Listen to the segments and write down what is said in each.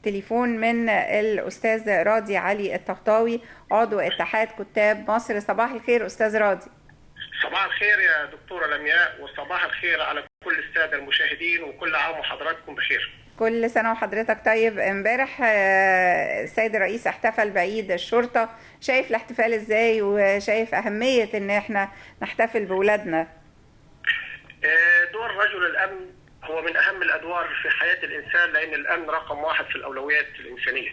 التليفون من الأستاذ راضي علي الطهطاوي، عضو اتحاد كتاب مصر. صباح الخير أستاذ راضي. صباح الخير يا دكتورة لمياء، وصباح الخير على كل السادة المشاهدين، وكل عام وحضراتكم بخير. كل سنة وحضرتك طيب. امبارح السيد الرئيس احتفل بعيد الشرطة، شايف الاحتفال ازاي وشايف أهمية ان احنا نحتفل بولادنا؟ دور رجل الأمن هو من أهم الأدوار في حياة الإنسان، لأن الأمن رقم واحد في الأولويات الإنسانية.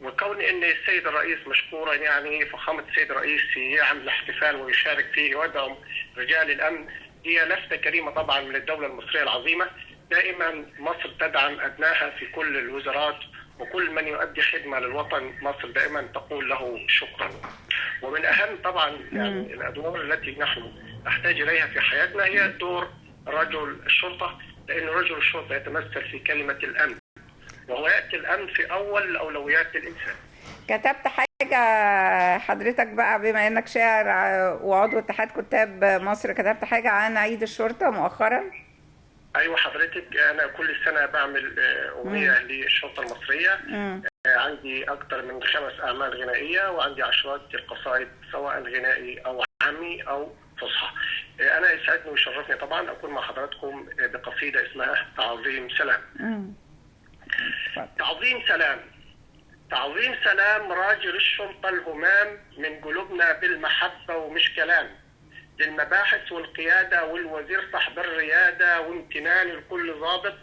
وكون أن السيد الرئيس مشكورا، يعني فخامة السيد الرئيس يعمل احتفال ويشارك فيه ويدعم رجال الأمن، هي لفتة كريمة طبعا من الدولة المصرية العظيمة. دائما مصر تدعم أبنائها في كل الوزارات، وكل من يؤدي خدمة للوطن مصر دائما تقول له شكرا. ومن أهم طبعا يعني الأدوار التي نحن نحتاج إليها في حياتنا هي دور رجل الشرطة، لأن رجل الشرطة يتمثل في كلمة الأمن، وهو يأتي الأمن في أول أولويات الإنسان. كتبت حاجة حضرتك بقى بما انك شاعر وعضو اتحاد كتاب مصر، كتبت حاجة عن عيد الشرطة مؤخرا؟ أيوة حضرتك، أنا كل سنة بعمل أغنية للشرطة المصرية. عندي أكثر من 5 أعمال غنائية، وعندي عشرات القصائد سواء غنائي أو عامي أو فصحى. أنا يسعدني ويشرفني طبعا أكون مع حضراتكم بقصيدة اسمها تعظيم سلام. تعظيم سلام. تعظيم سلام راجل الشرطة الهمام، من قلوبنا بالمحبة ومش كلام، للمباحث والقيادة والوزير صاحب الريادة، وامتنان لكل ضابط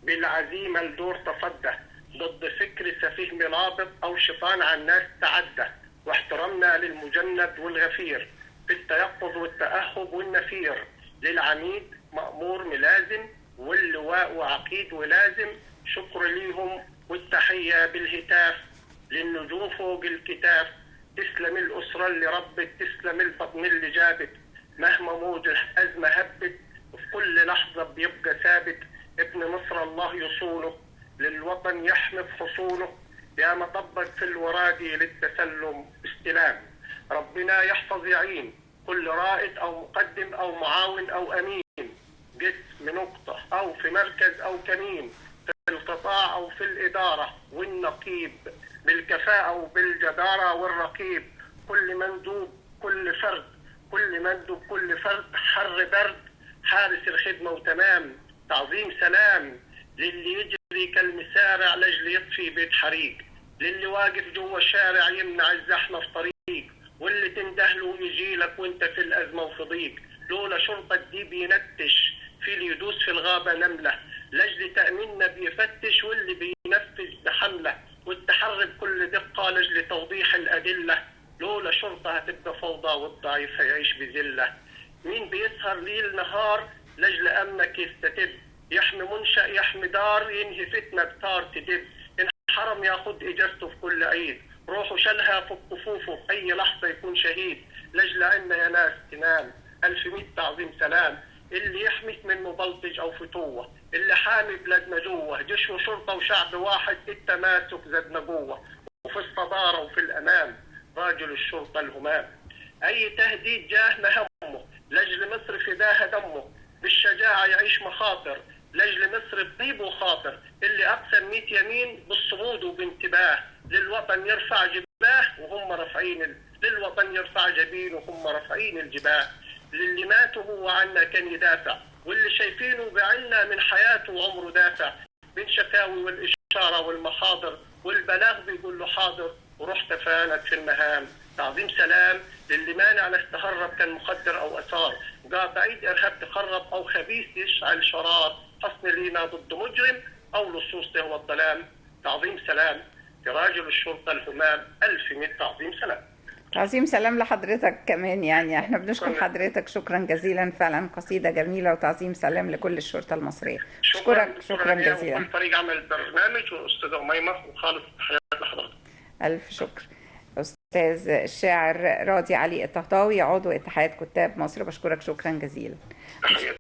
بالعزيمة الدور تصدى، ضد فكر سفيه ملابط أو شيطان على الناس تعدى، واحترامنا للمجند والغفير في التيقظ والتأهب والنفير، للعميد مأمور ملازم واللواء وعقيد ولازم، شكر ليهم والتحية بالهتاف، للنجوم فوق الكتاف، تسلم الأسرة اللي ربت، تسلم البطن اللي جابت، مهما موج الأزمة هبت وفي كل لحظة بيبقى ثابت، ابن مصر الله يصونه، للوطن يحمي حصونه، يا مطبق في الورادي للتسلم استلام، ربنا يحفظ يعين كل رائد أو مقدم أو معاون أو أمين، جسم نقطة أو في مركز أو كمين، في القطاع أو في الإدارة، والنقيب بالكفاءة وبالجدارة، والرقيب كل مندوب كل فرد، كل مندوب كل فرد، حر برد حارس الخدمة وتمام. تعظيم سلام للي يجري كالمسارع لجل يطفي بيت حريق، للي واقف جوا الشارع يمنع الزحمة في طريق، واللي تندهله يجي لك وانت في الأزمة وفي ضيق، لولا شرطة دي بينتش في اللي يدوس في الغابة نملة، لجل تأميننا بيفتش واللي بينفذ بحملة، والتحري بكل دقة لجل توضيح الأدلة، لولا شرطة هتبقى فوضى والضعيف هيعيش بذلة، مين بيسهر ليل نهار لجل أمنك يستتب، يحمي منشأ يحمي دار، ينهي فتنة بتار تدب، إن حرم ياخد إجازته في كل عيد، روحه شالها في كفوفه في أي لحظة يكون شهيد، لجل عنا يا ناس تنام 1100 تعظيم سلام، اللي يحميك من مبلطج أو فتوة، اللي حامي بلادنا جوه، جيش وشرطة وشعب واحد، التماسك زادنا جوه، وفي الصدارة وفي الأمام راجل الشرطة الهمام، أي تهديد جاه مهمه لجل مصر فداها دمه، بالشجاعة يعيش مخاطر لجل مصر بطيب وخاطر، اللي أقسم 100 يمين بالصمود وبانتباه، للوطن يرفع جباه وهم رافعين للوطن يرفع جبين وهم رافعين الجباه، للي ماتوا هو عنا كان يدافع، واللي شايفينه بعنا من حياته وعمره دافع، من شكاوي والإشارة والمحاضر والبلاغ بيقول له حاضر، وروح تفانت في المهام. تعظيم سلام للي مانع ناس تهرب كان مخدر أو أثار، قاطع ايد إرهاب تخرب أو خبيث يشعل شرار، حصن لينا ضد مجرم أو لصوص هو الظلام. تعظيم سلام لراجل الشرطة الهمام، 1100 تعظيم سلام. تعظيم سلام لحضرتك كمان، يعني احنا بنشكر حضرتك شكرا جزيلا، فعلا قصيدة جميلة، وتعظيم سلام لكل الشرطة المصرية. شكرا جزيلا. وكل فريق عمل البرنامج، والأستاذة أميمة، وخالص تحياتي لحضرتك. ألف شكر. أستاذ الشاعر راضي علي الطهطاوي، عضو اتحاد كتاب مصر، بشكرك شكرا جزيلا.